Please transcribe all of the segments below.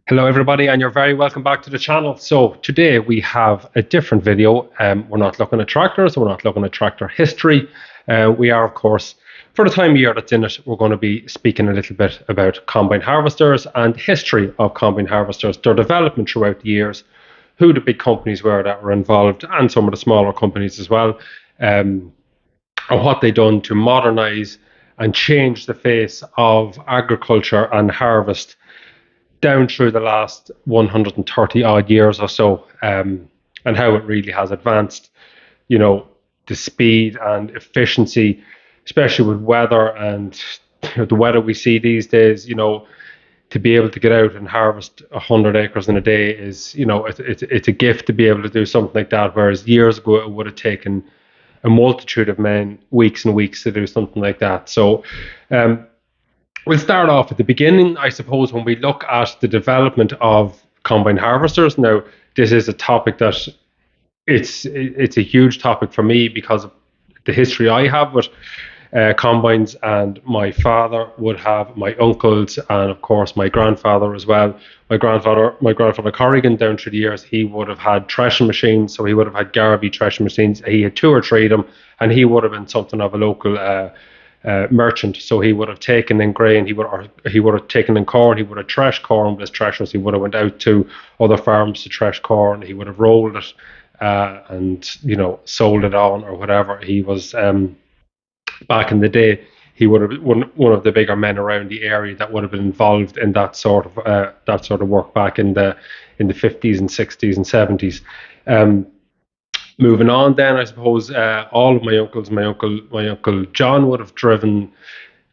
Hello, everybody, and you're very welcome back to the channel. So today we have a different video. We're not looking at tractors. We're not looking at tractor history. We are, of course, for the time of year that's in it, we're going to be speaking a little bit about combine harvesters and history of combine harvesters, their development throughout the years, who the big companies were that were involved, and some of the smaller companies as well, and what they done to modernize and change the face of agriculture and harvest down through the last 130 odd years or so, and how it really has advanced. You know, the speed and efficiency, especially with weather and the weather we see these days. To be able to get out and harvest 100 acres in a day is, it's a gift to be able to do something like that. Whereas years ago, it would have taken a multitude of men weeks and weeks to do something like that. So, we'll start off at the beginning, I suppose, when we look at the development of combine harvesters. Now, this is a topic that it's a huge topic for me because of the history I have with combines, and my father would have, my uncles, and of course my grandfather as well. My grandfather Corrigan, down through the years, he would have had threshing machines, so he would have had Garvey threshing machines. He had two or three of them, and he would have been something of a local merchant. So he would have taken in grain, he would have taken in corn, he would have threshed corn with his threshers, he would have went out to other farms to thresh corn, he would have rolled it and sold it on or whatever. He was back in the day, he would have been one of the bigger men around the area that would have been involved in that sort of work back in the 50s and 60s and 70s. Moving on, then I suppose all of my uncles, my uncle John would have driven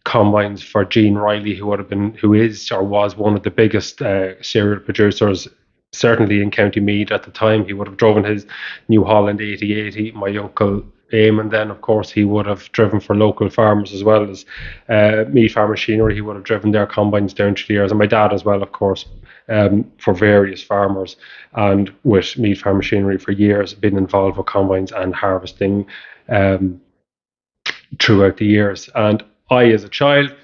combines for Gene Riley, who is or was one of the biggest cereal producers, certainly in County Meath at the time. He would have driven his New Holland 8080. My uncle Eamon, then of course, he would have driven for local farmers as well as Meath Farm Machinery. He would have driven their combines down through the years, and my dad as well, of course, for various farmers, and with Meath Farm Machinery for years, been involved with combines and harvesting throughout the years. And I, as a child,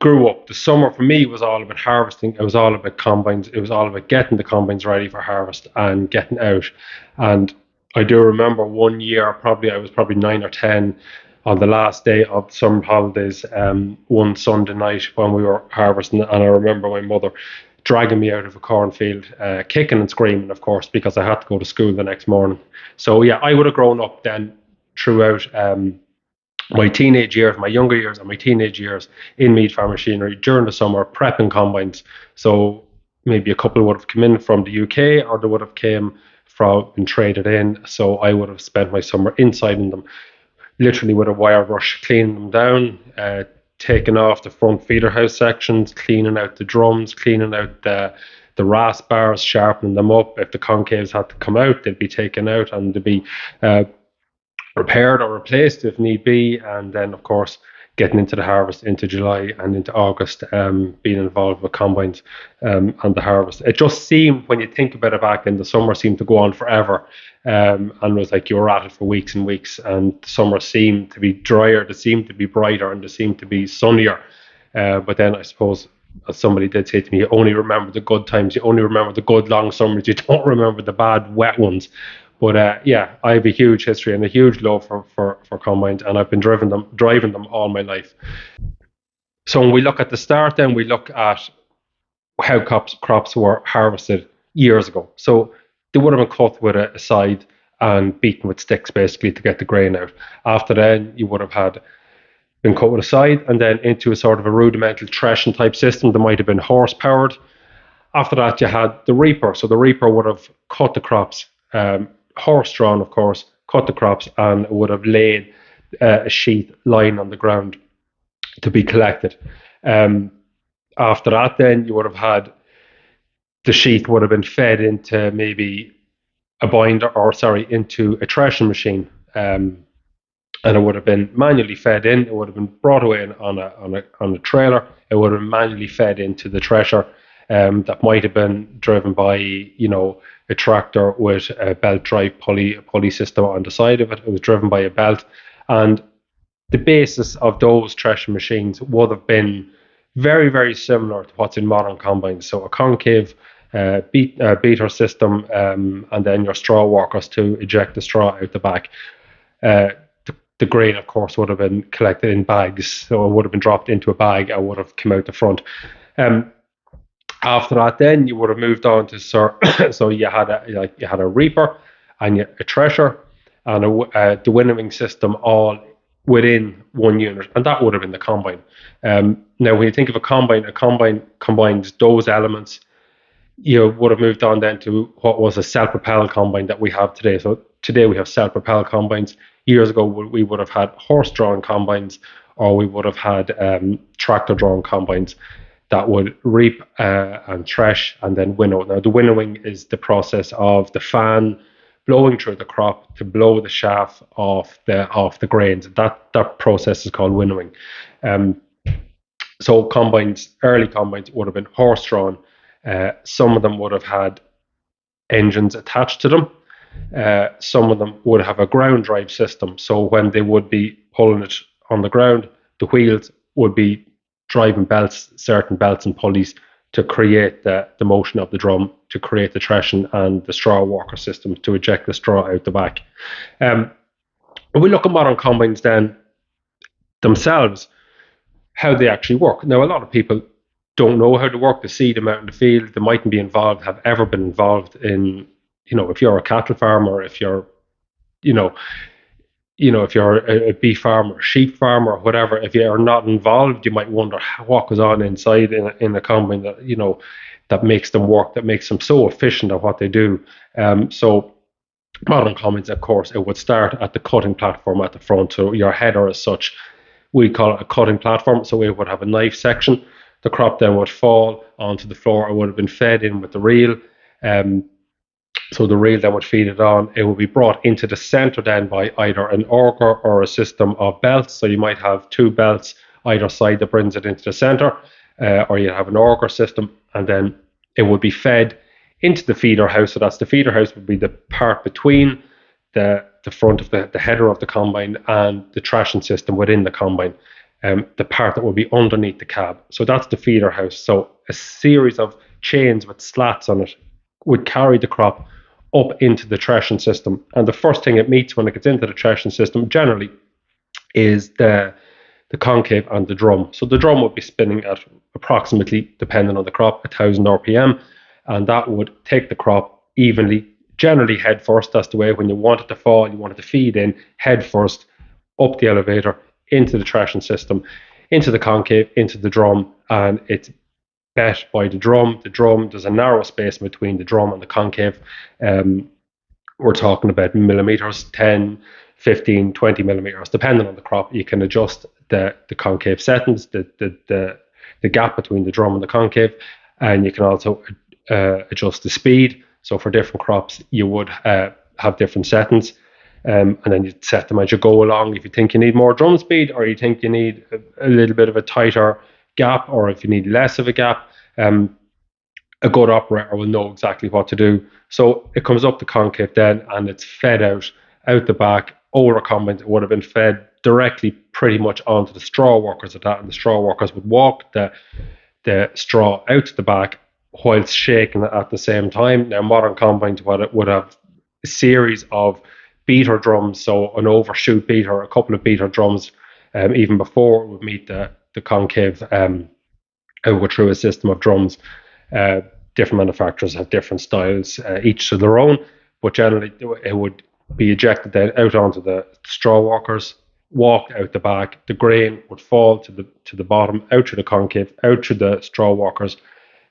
grew up. The summer for me was all about harvesting. It was all about combines. It was all about getting the combines ready for harvest and getting out. And I do remember one year, I was probably 9 or 10, on the last day of summer holidays, one Sunday night when we were harvesting, and I remember my mother dragging me out of a cornfield, kicking and screaming, of course, because I had to go to school the next morning. So yeah, I would have grown up then throughout my teenage years, my younger years, and my teenage years in Meath Farm Machinery during the summer, prepping combines. So maybe a couple would have come in from the UK, or they would have came from and traded in. So I would have spent my summer inside in them, literally with a wire brush, cleaning them down, taking off the front feeder house sections, cleaning out the drums, cleaning out the rasp bars, sharpening them up. If the concaves had to come out, they'd be taken out and they'd be repaired or replaced if need be. And then, of course, getting into the harvest into July and into August, being involved with combines and the harvest. It just seemed, when you think about it back then, the summer seemed to go on forever. And it was like you were at it for weeks and weeks, and the summer seemed to be drier, they seemed to be brighter, and they seemed to be sunnier. But then I suppose, as somebody did say to me, you only remember the good times, you only remember the good long summers, you don't remember the bad wet ones. But yeah, I have a huge history and a huge love for combines, and I've been driving them all my life. So when we look at the start, then we look at how crops were harvested years ago. So they would have been cut with a scythe and beaten with sticks, basically, to get the grain out. After then, you would have had been cut with a scythe and then into a sort of a rudimental threshing type system that might have been horse powered. After that, you had the reaper. So the reaper would have cut the crops, horse drawn, of course, cut the crops, and would have laid a sheath lying on the ground to be collected. After that, then you would have had the sheath would have been fed into maybe a binder, or sorry, into a threshing machine, and it would have been manually fed in. It would have been brought away on a trailer. It would have been manually fed into the thresher. That might have been driven by a tractor with a belt drive pulley system on the side of it. It was driven by a belt, and the basis of those threshing machines would have been very, very similar to what's in modern combines. So a concave beater system, and then your straw walkers to eject the straw out the back. Uh, the grain, of course, would have been collected in bags, so it would have been dropped into a bag and would have come out the front. Um, After that, then you would have moved on to so you had a reaper and a thresher and the winnowing system all within one unit, and that would have been the combine. Now, when you think of a combine combines those elements. You would have moved on then to what was a self-propelled combine that we have today. So today we have self-propelled combines. Years ago we would have had horse-drawn combines, or we would have had tractor-drawn combines that would reap and thresh and then winnow. Now the winnowing is the process of the fan blowing through the crop to blow the chaff off the grains. That process is called winnowing. Um, so early combines would have been horse-drawn. Some of them would have had engines attached to them. Some of them would have a ground drive system. So when they would be pulling it on the ground, the wheels would be driving certain belts and pulleys to create the motion of the drum, to create the threshing and the straw walker system to eject the straw out the back. When we look at modern combines then themselves, how they actually work. Now, a lot of people don't know how to work. They see them out in the field. They mightn't be involved, have ever been involved in, if you're a cattle farmer, if you're, if you're a beef farmer, sheep farmer, or whatever, if you're not involved, you might wonder what goes on inside in a combine that, that makes them work, that makes them so efficient at what they do. So modern combines, of course, it would start at the cutting platform at the front. So your header as such, we call it a cutting platform. So it would have a knife section. The crop then would fall onto the floor. It would have been fed in with the reel. So the reel then would feed it on. It would be brought into the center then by either an auger or a system of belts. So you might have two belts either side that brings it into the center, or you have an auger system, and then it would be fed into the feeder house. So that's the feeder house would be the part between the front of the header of the combine and the threshing system within the combine. The part that will be underneath the cab. So that's the feeder house. So a series of chains with slats on it would carry the crop up into the threshing system. And the first thing it meets when it gets into the threshing system generally is the concave and the drum. So the drum would be spinning at approximately, depending on the crop, 1,000 RPM. And that would take the crop evenly, generally head first. That's the way when you want it to fall, you want it to feed in, head first, up the elevator, into the threshing system, into the concave, into the drum, and it's bet by the drum. The drum, there's a narrow space between the drum and the concave. We're talking about millimeters, 10, 15, 20 millimeters, depending on the crop. You can adjust the concave settings, the gap between the drum and the concave, and you can also adjust the speed. So for different crops, you would have different settings. And then you set them as you go along. If you think you need more drum speed, or you think you need a little bit of a tighter gap, or if you need less of a gap, a good operator will know exactly what to do. So it comes up the concave then, and it's fed out the back. Older combines, it would have been fed directly pretty much onto the straw workers of that, and the straw workers would walk the straw out to the back whilst shaking it at the same time. Now, modern combines would have a series of beater drums, so an overshoot beater, a couple of beater drums, even before it would meet the concave, and go through a system of drums. Different manufacturers have different styles, each to their own, but generally it would be ejected then out onto the straw walkers, walk out the back. The grain would fall to the bottom, out through the concave, out through the straw walkers,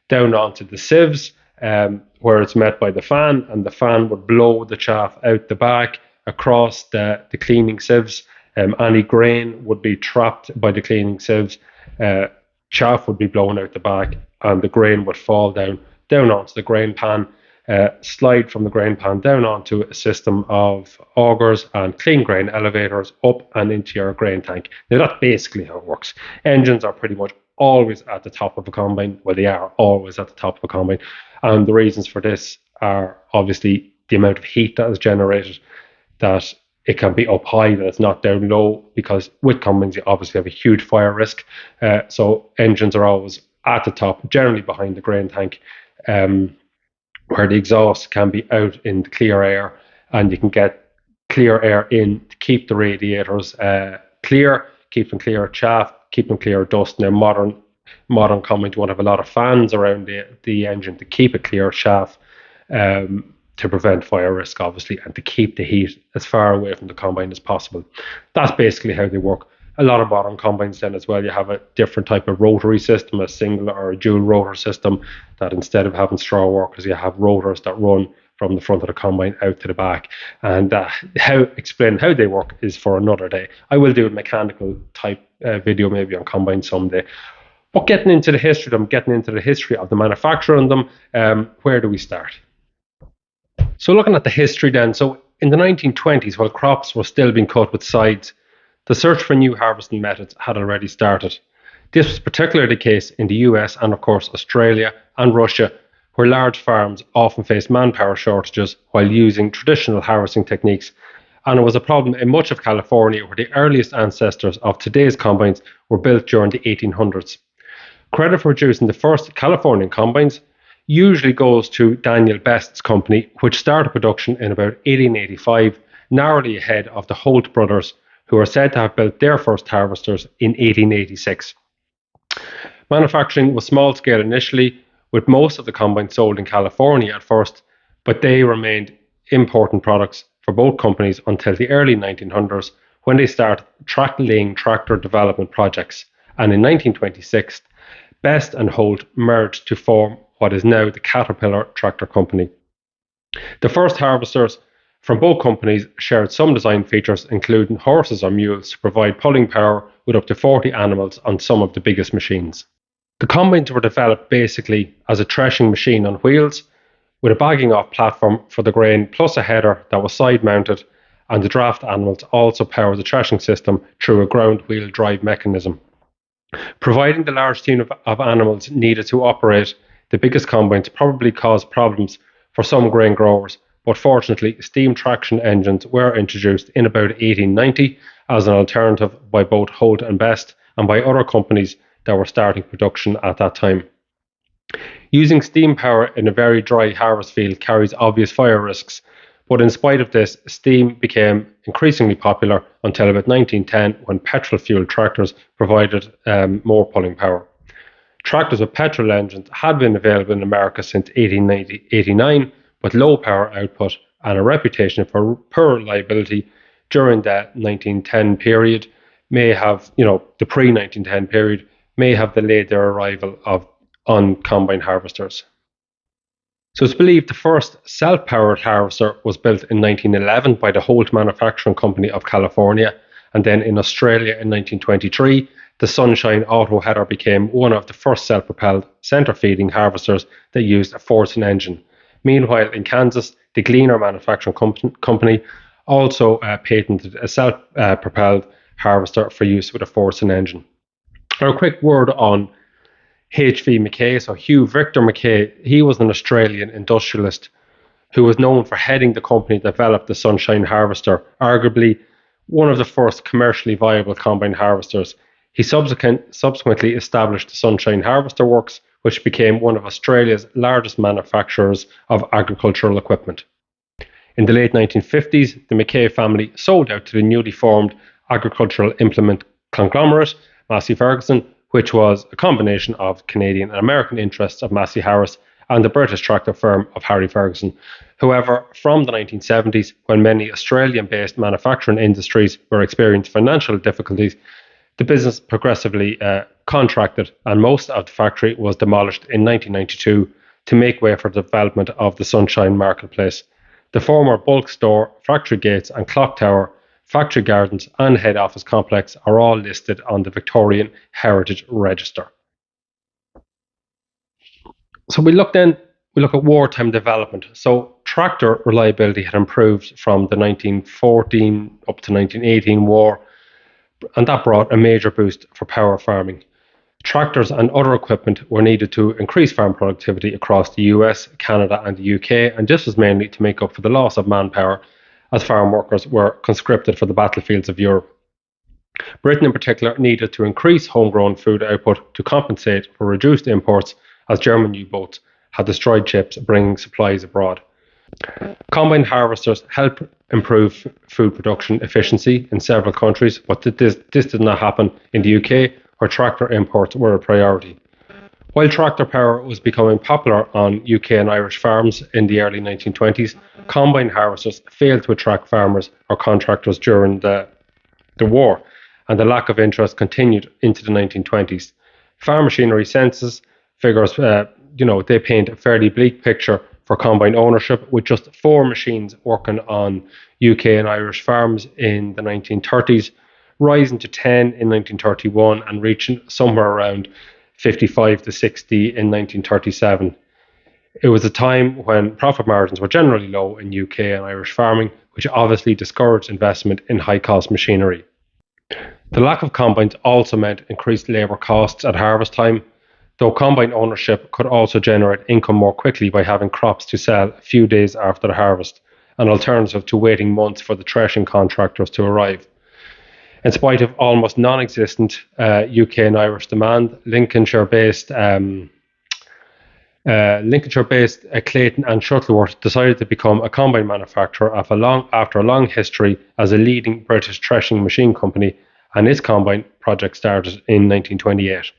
down onto the sieves, where it's met by the fan, and the fan would blow the chaff out the back across the cleaning sieves. Any grain would be trapped by the cleaning sieves. Chaff would be blown out the back, and the grain would fall down onto the grain pan, slide from the grain pan down onto a system of augers and clean grain elevators up and into your grain tank. Now, that's basically how it works. Engines are pretty much always at the top of a combine. Well, they are always at the top of a combine. And the reasons for this are obviously the amount of heat that is generated, that it can be up high, that it's not down low, because with combines you obviously have a huge fire risk. So engines are always at the top, generally behind the grain tank. where the exhaust can be out in the clear air, and you can get clear air in to keep the radiators clear, keep them clear of chaff, keep them clear of dust. Now, modern combines won't have a lot of fans around the engine to keep it clear of chaff, to prevent fire risk, obviously, and to keep the heat as far away from the combine as possible. That's basically how they work. A lot of modern combines then as well, you have a different type of rotary system, a single or a dual rotor system, that instead of having straw workers, you have rotors that run from the front of the combine out to the back. And explain how they work is for another day. I will do a mechanical type video maybe on combine someday. But getting into the history of them, getting into the history of the manufacture of them, where do we start? So looking at the history then, so in the 1920s, while crops were still being cut with scythes, the search for new harvesting methods had already started. This was particularly the case in the US and, of course, Australia and Russia, where large farms often faced manpower shortages while using traditional harvesting techniques. And it was a problem in much of California, where the earliest ancestors of today's combines were built during the 1800s. Credit for producing the first Californian combines usually goes to Daniel Best's company, which started production in about 1885, narrowly ahead of the Holt brothers, who are said to have built their first harvesters in 1886. Manufacturing was small scale initially, with most of the combines sold in California at first, but they remained important products for both companies until the early 1900s, when they started track-laying tractor development projects. And in 1926, Best and Holt merged to form what is now the Caterpillar Tractor Company. The first harvesters from both companies shared some design features, including horses or mules to provide pulling power with up to 40 animals on some of the biggest machines. The combines were developed basically as a threshing machine on wheels, with a bagging off platform for the grain plus a header that was side mounted, and the draft animals also powered the threshing system through a ground wheel drive mechanism. Providing the large team of animals needed to operate the biggest combines probably caused problems for some grain growers, but fortunately steam traction engines were introduced in about 1890 as an alternative by both Holt and Best and by other companies that were starting production at that time. Using steam power in a very dry harvest field carries obvious fire risks, but in spite of this, steam became increasingly popular until about 1910, when petrol-fueled tractors provided more pulling power. Tractors with petrol engines had been available in America since 1889, but low power output and a reputation for poor reliability during that 1910 period may have, the pre-1910 period, may have delayed their arrival on combine harvesters. So it's believed the first self-powered harvester was built in 1911 by the Holt Manufacturing Company of California, and then in Australia in 1923, the Sunshine Auto header became one of the first self-propelled center-feeding harvesters that used a forcing engine. Meanwhile, in Kansas, the Gleaner Manufacturing Company also patented a self-propelled harvester for use with a forcing engine. Now, a quick word on H.V. Mackay. So Hugh Victor Mackay, he was an Australian industrialist who was known for heading the company that developed the Sunshine Harvester, arguably one of the first commercially viable combine harvesters. He subsequently established the Sunshine Harvester Works, which became one of Australia's largest manufacturers of agricultural equipment. In the late 1950s, the Mackay family sold out to the newly formed agricultural implement conglomerate, Massey Ferguson, which was a combination of Canadian and American interests of Massey Harris and the British tractor firm of Harry Ferguson. However, from the 1970s, when many Australian-based manufacturing industries were experiencing financial difficulties, the business progressively contracted, and most of the factory was demolished in 1992 to make way for the development of the Sunshine Marketplace. The former bulk store, factory gates and clock tower, factory gardens and head office complex are all listed on the Victorian Heritage Register. So we look at wartime development. So tractor reliability had improved from the 1914 up to 1918 war, and that brought a major boost for power farming. Tractors and other equipment were needed to increase farm productivity across the US, Canada and the UK, and this was mainly to make up for the loss of manpower as farm workers were conscripted for the battlefields of Europe. Britain in particular needed to increase homegrown food output to compensate for reduced imports, as German U-boats had destroyed chips, bringing supplies abroad. Combine harvesters help improve food production efficiency in several countries, but this did not happen in the UK, where tractor imports were a priority. While tractor power was becoming popular on UK and Irish farms in the early 1920s, combine harvesters failed to attract farmers or contractors during the war, and the lack of interest continued into the 1920s. Farm machinery census figures, they paint a fairly bleak picture for combine ownership, with just 4 machines working on UK and Irish farms in the 1930s, rising to 10 in 1931 and reaching somewhere around 55 to 60 in 1937. It was a time when profit margins were generally low in UK and Irish farming, which obviously discouraged investment in high cost machinery. The lack of combines also meant increased labour costs at harvest time, though combine ownership could also generate income more quickly by having crops to sell a few days after the harvest, an alternative to waiting months for the threshing contractors to arrive. In spite of almost non-existent UK and Irish demand, Lincolnshire-based Clayton and Shuttleworth decided to become a combine manufacturer after a long history as a leading British threshing machine company, and its combine project started in 1928.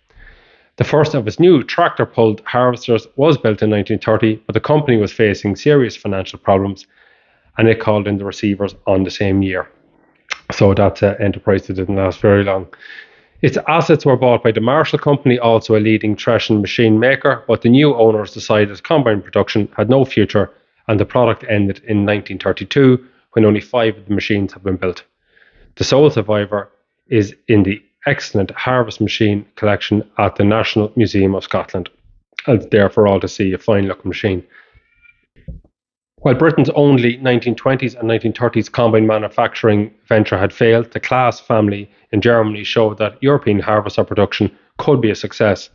The first of its new tractor-pulled harvesters was built in 1930, but the company was facing serious financial problems, and it called in the receivers on the same year. So that enterprise didn't last very long. Its assets were bought by the Marshall Company, also a leading threshing machine maker, but the new owners decided combine production had no future, and the product ended in 1932 when only 5 of the machines had been built. The sole survivor is in the excellent Harvest machine collection at the National Museum of Scotland. It's there for all to see, a fine looking machine. While Britain's only 1920s and 1930s combine manufacturing venture had failed, the Claas family in Germany showed that European harvester production could be a success.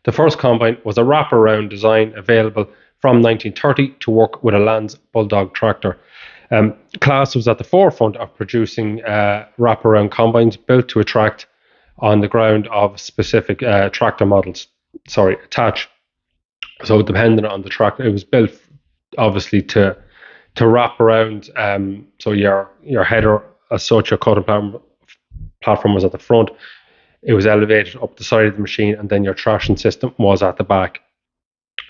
The first combine was a wraparound design available from 1930 to work with a Lanz Bulldog tractor. Claas was at the forefront of producing wraparound combines built to attract on the ground of specific tractor models. Attach. So depending on the tractor, it was built obviously to wrap around. So your header, as such, your cutting platform was at the front. It was elevated up the side of the machine, and then your thrashing system was at the back.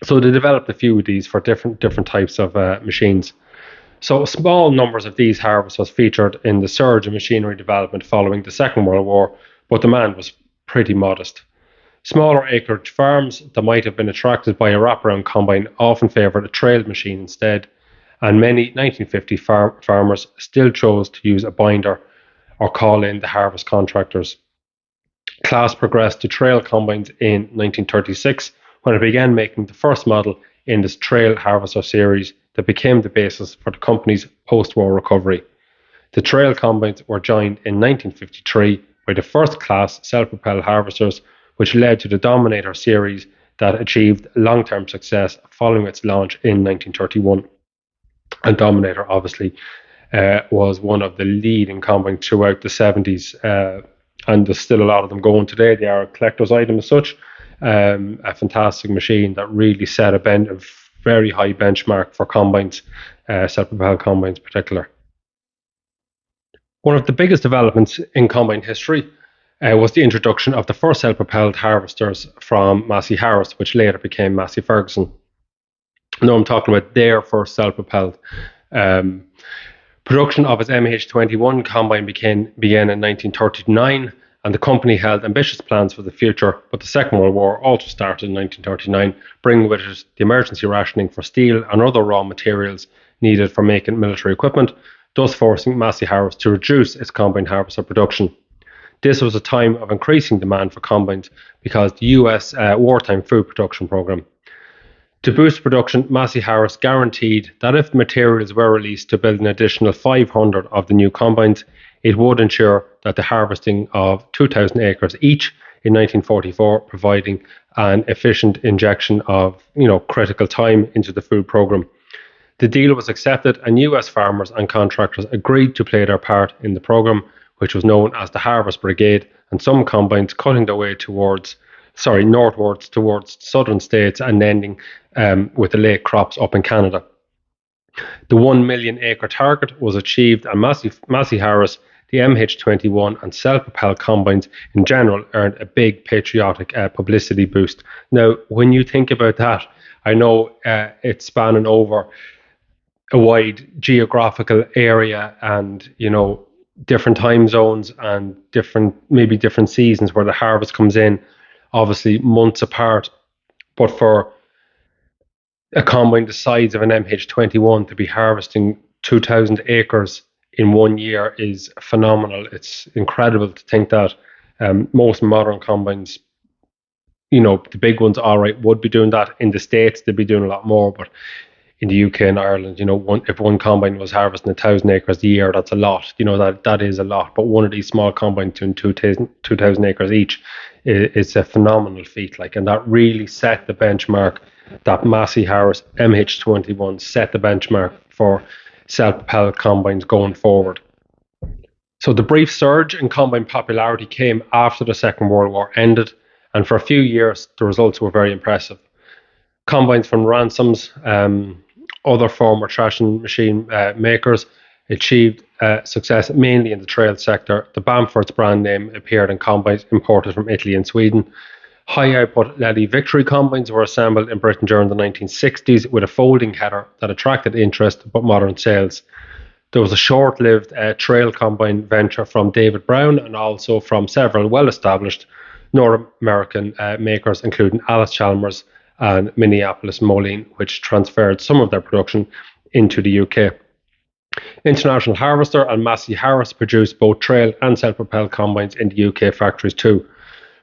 So they developed a few of these for different types of machines. So small numbers of these harvesters featured in the surge in machinery development following the Second World War, but demand was pretty modest. Smaller acreage farms that might have been attracted by a wraparound combine often favoured a trailed machine instead, and many 1950 farmers still chose to use a binder or call in the harvest contractors. Claas progressed to trail combines in 1936 when it began making the first model in this trail harvester series that became the basis for the company's post-war recovery. The trail combines were joined in 1953 by the first Claas self-propelled harvesters, which led to the Dominator series that achieved long-term success following its launch in 1931. And Dominator obviously was one of the leading combines throughout the 70s, and there's still a lot of them going today. They are a collector's item as such. A fantastic machine that really set a very high benchmark for combines, self-propelled combines in particular. One of the biggest developments in combine history was the introduction of the first self-propelled harvesters from Massey Harris, which later became Massey Ferguson. Now I'm talking about their first self-propelled. Production of its MH21 combine began in 1939, and the company held ambitious plans for the future, but the Second World War also started in 1939, bringing with it the emergency rationing for steel and other raw materials needed for making military equipment, thus forcing Massey Harris to reduce its combine harvester production. This was a time of increasing demand for combines because the US Wartime food production program. To boost production, Massey Harris guaranteed that if the materials were released to build an additional 500 of the new combines, it would ensure that the harvesting of 2,000 acres each in 1944, providing an efficient injection of critical time into the food program. The deal was accepted, and US farmers and contractors agreed to play their part in the program, which was known as the Harvest Brigade, and some combines cutting their way towards northwards towards southern states and ending with the late crops up in Canada. The 1 million acre target was achieved, and Massey Harris, the MH21, and self-propelled combines in general earned a big patriotic publicity boost. Now, when you think about that, I know it's spanning over a wide geographical area, and different time zones and different seasons where the harvest comes in, obviously months apart. But for a combine the size of an MH21 to be harvesting 2,000 acres in 1 year is phenomenal. It's incredible to think that most modern combines, the big ones, all right, would be doing that. In the States, they'd be doing a lot more, but in the UK and Ireland, if one combine was harvesting 1,000 acres a year, that's a lot. That is a lot. But one of these small combines doing 2,000 acres each is a phenomenal feat. And that really set the benchmark. That Massey Harris MH21 set the benchmark for self-propelled combines going forward. So the brief surge in combine popularity came after the Second World War ended, and for a few years the results were very impressive. Combines from Ransom's, other former thrashing machine makers, achieved success mainly in the trail sector. The Bamford's brand name appeared in combines imported from Italy and Sweden. High output Lely Victory combines were assembled in Britain during the 1960s with a folding header that attracted interest but modern sales. There was a short-lived trail combine venture from David Brown and also from several well-established North American makers, including Alice Chalmers and Minneapolis Moline, which transferred some of their production into the UK. International Harvester and Massey Harris produced both trail and self-propelled combines in the UK factories too.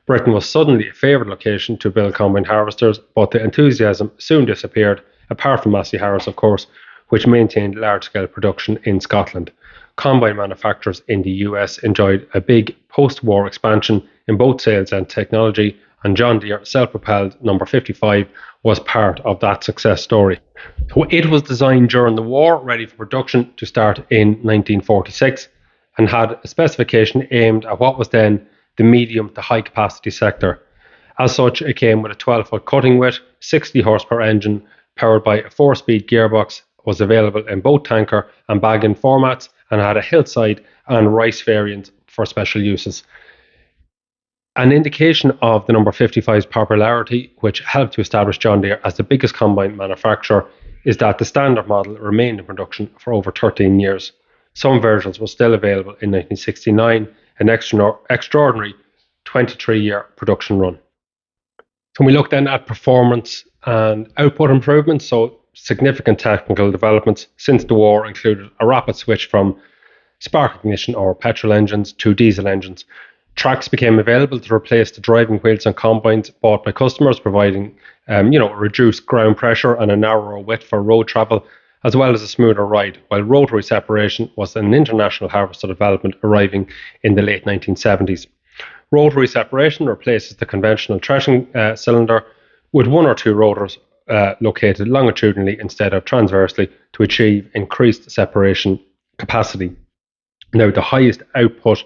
Britain was suddenly a favoured location to build combine harvesters, but the enthusiasm soon disappeared, apart from Massey Harris, of course, which maintained large-scale production in Scotland. Combine manufacturers in the US enjoyed a big post-war expansion in both sales and technology, and John Deere self-propelled number 55 was part of that success story. So it was designed during the war, ready for production to start in 1946, and had a specification aimed at what was then the medium to high capacity sector. As such, it came with a 12-foot cutting width, 60 horsepower engine powered by a 4-speed gearbox, was available in both tanker and bag-in formats, and had a hillside and rice variant for special uses. An indication of the number 55's popularity, which helped to establish John Deere as the biggest combine manufacturer, is that the standard model remained in production for over 13 years. Some versions were still available in 1969, an extraordinary 23-year production run. So we look then at performance and output improvements. So significant technical developments since the war included a rapid switch from spark ignition or petrol engines to diesel engines. Tracks became available to replace the driving wheels on combines bought by customers, providing reduced ground pressure and a narrower width for road travel, as well as a smoother ride, while rotary separation was an international harvester development arriving in the late 1970s. Rotary separation replaces the conventional threshing cylinder with one or two rotors located longitudinally instead of transversely to achieve increased separation capacity. Now, the highest output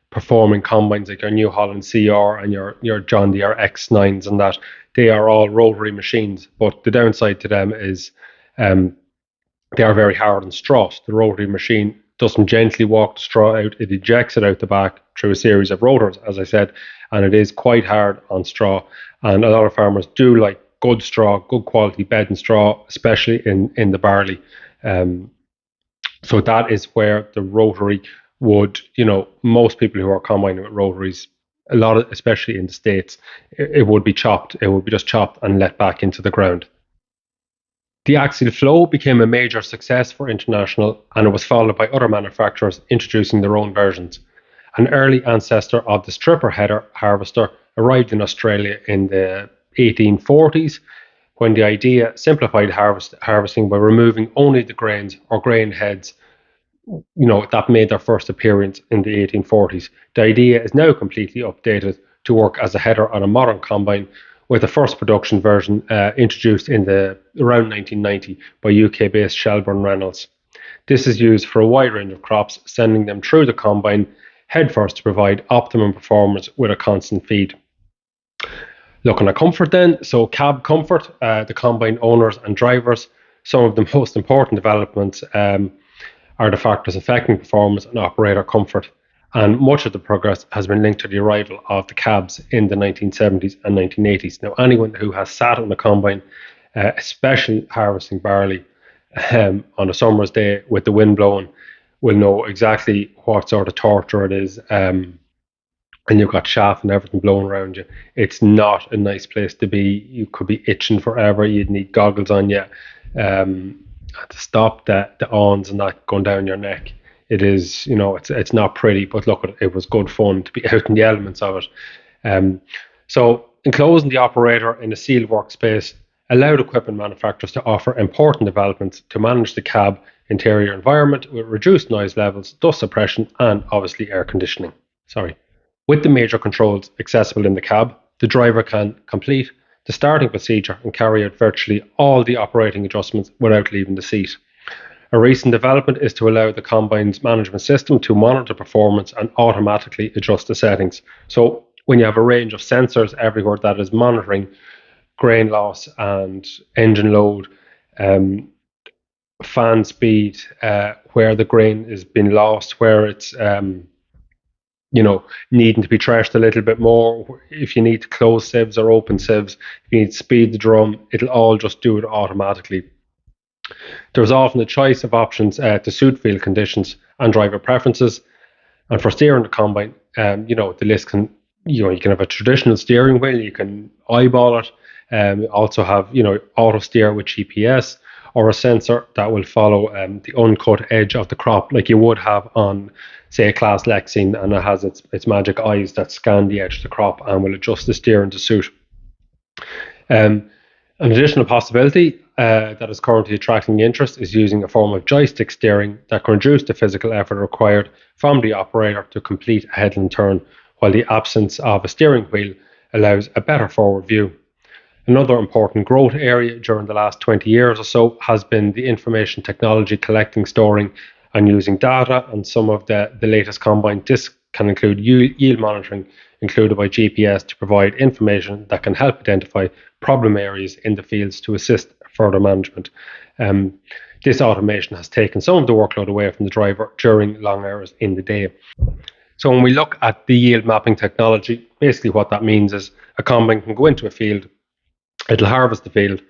performing combines like your New Holland CR and your John Deere X9s and that, they are all rotary machines, but the downside to them is they are very hard on straw. The rotary machine doesn't gently walk the straw out, it ejects it out the back through a series of rotors, as I said, and it is quite hard on straw. And a lot of farmers do like good straw, good quality bed and straw, especially in the barley. So that is where the rotary would, most people who are combining with rotaries, especially in the States, it would be chopped. It would be just chopped and let back into the ground. The axial flow became a major success for International, and it was followed by other manufacturers introducing their own versions. An early ancestor of the stripper header harvester arrived in Australia in the 1840s, when the idea simplified harvesting by removing only the grains or grain heads that made their first appearance in the 1840s. The idea is now completely updated to work as a header on a modern combine, with the first production version introduced in around 1990 by UK-based Shelburne Reynolds. This is used for a wide range of crops, sending them through the combine headfirst to provide optimum performance with a constant feed. Looking at comfort then, so cab comfort, the combine owners and drivers, some of the most important developments are the factors affecting performance and operator comfort. And much of the progress has been linked to the arrival of the cabs in the 1970s and 1980s. Now, anyone who has sat on a combine, especially harvesting barley on a summer's day with the wind blowing, will know exactly what sort of torture it is. And you've got chaff and everything blowing around you. It's not a nice place to be. You could be itching forever. You'd need goggles on you to stop the awns and that going down your neck. It is, it's not pretty, but look, it was good fun to be out in the elements of it. So enclosing the operator in a sealed workspace allowed equipment manufacturers to offer important developments to manage the cab interior environment with reduced noise levels, dust suppression, and obviously air conditioning. Sorry. With the major controls accessible in the cab, the driver can complete the starting procedure and carry out virtually all the operating adjustments without leaving the seat. A recent development is to allow the combine's management system to monitor performance and automatically adjust the settings. So when you have a range of sensors everywhere that is monitoring grain loss and engine load, fan speed, where the grain is being lost, where it's needing to be trashed a little bit more. If you need to close sieves or open sieves, if you need to speed the drum, it'll all just do it automatically. There's often a choice of options to suit field conditions and driver preferences. And for steering the combine, the list can, you can have a traditional steering wheel, you can eyeball it. Also have, auto steer with GPS, or a sensor that will follow the uncut edge of the crop, like you would have on, say, a Class Lexing, and it has its magic eyes that scan the edge of the crop and will adjust the steering to suit. An additional possibility that is currently attracting interest is using a form of joystick steering that can reduce the physical effort required from the operator to complete a headland turn, while the absence of a steering wheel allows a better forward view. Another important growth area during the last 20 years or so has been the information technology collecting, storing, and using data, and some of the latest combine discs can include yield monitoring, included by GPS, to provide information that can help identify problem areas in the fields to assist further management. This automation has taken some of the workload away from the driver during long hours in the day. So when we look at the yield mapping technology, basically what that means is a combine can go into a field, it'll harvest the field,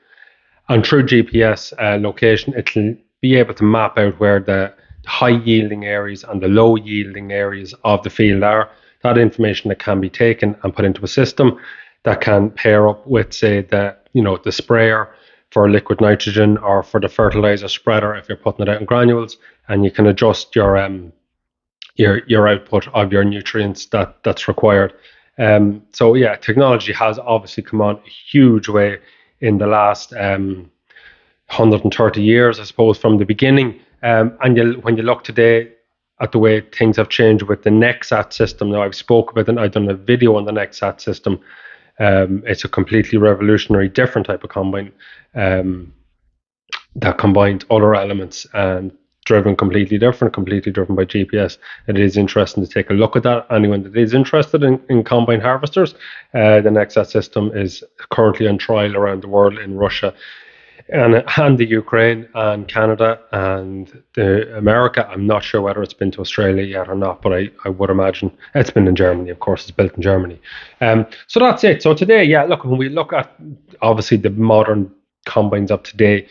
and through GPS location, it'll be able to map out where the high yielding areas and the low yielding areas of the field are. That information that can be taken and put into a system that can pair up with, say, the sprayer for liquid nitrogen, or for the fertilizer spreader if you're putting it out in granules, and you can adjust your output of your nutrients that's required. Technology has obviously come on a huge way in the last 130 years, I suppose, from the beginning. When you look today at the way things have changed with the NexSat system, now I've spoke about it, I've done a video on the NexSat system. It's a completely revolutionary, different type of combine that combines other elements and completely different by GPS. It is interesting to take a look at that. Anyone that is interested in combine harvesters, the NexSat system is currently on trial around the world, in Russia and the Ukraine and Canada and America. I'm not sure whether it's been to Australia yet or not, but I would imagine it's been in Germany. Of course, it's built in Germany. So that's it. So today, look, when we look at obviously the modern combines of today,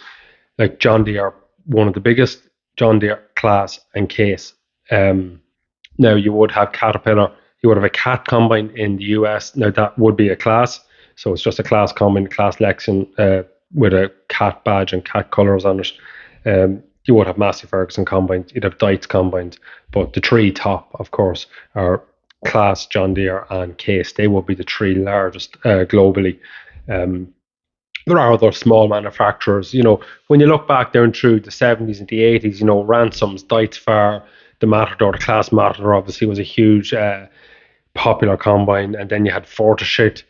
like John Deere, one of the biggest, John Deere, Claas, and Case. Now you would have Caterpillar, you would have a Cat combine in the US. Now that would be a Claas, so it's just a Claas combine, Claas Lexington, with a Cat badge and Cat colours on it. You would have Massey Ferguson combines, you'd have Dietz combines, but the three top, of course, are Claas, John Deere, and Case. They would be the three largest globally. There are other small manufacturers. When you look back down through the 70s and the 80s, Ransom's, Dietz Far, the Matador, the Claas Matador obviously was a huge popular combine. And then you had Fortishit,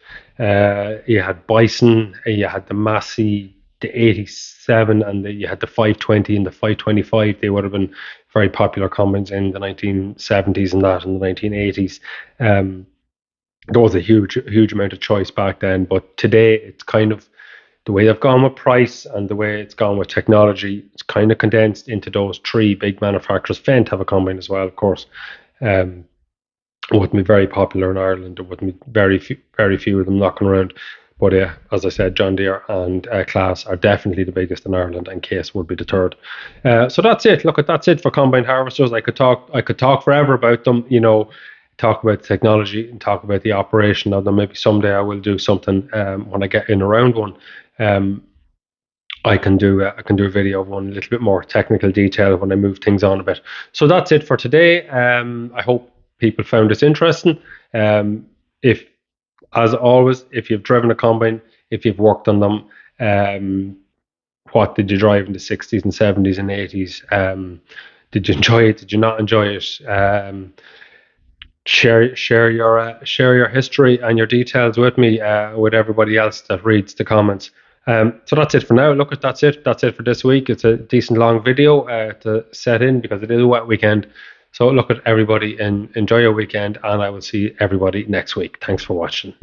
you had Bison, you had the Massey, the 87, and you had the 520 and the 525. They would have been very popular combines in the 1970s and that in the 1980s. there was a huge amount of choice back then, but today it's kind of the way they've gone with price and the way it's gone with technology. It's kind of condensed into those three big manufacturers. Fendt have a combine as well, of course. Um, wouldn't be very popular in Ireland. There wouldn't be very few of them knocking around. But as I said, John Deere and Class are definitely the biggest in Ireland, and Case would be the third. So that's it. Look, that's it for combine harvesters. I could talk forever about them. Talk about the technology and talk about the operation of them. Maybe someday I will do something when I get in around one. Um, I can do a video of one a little bit more technical detail when I move things on a bit. So that's it for today. I hope people found this interesting. If, as always, if you've driven a combine, if you've worked on them, um, what did you drive in the 60s and 70s and 80s? Did you enjoy it? Did you not enjoy it? Share your history and your details with me, with everybody else that reads the comments. So that's it for now. Look, that's it for this week. It's a decent long video to set in because it is a wet weekend. So look at everybody and enjoy your weekend, and I will see everybody next week. Thanks for watching.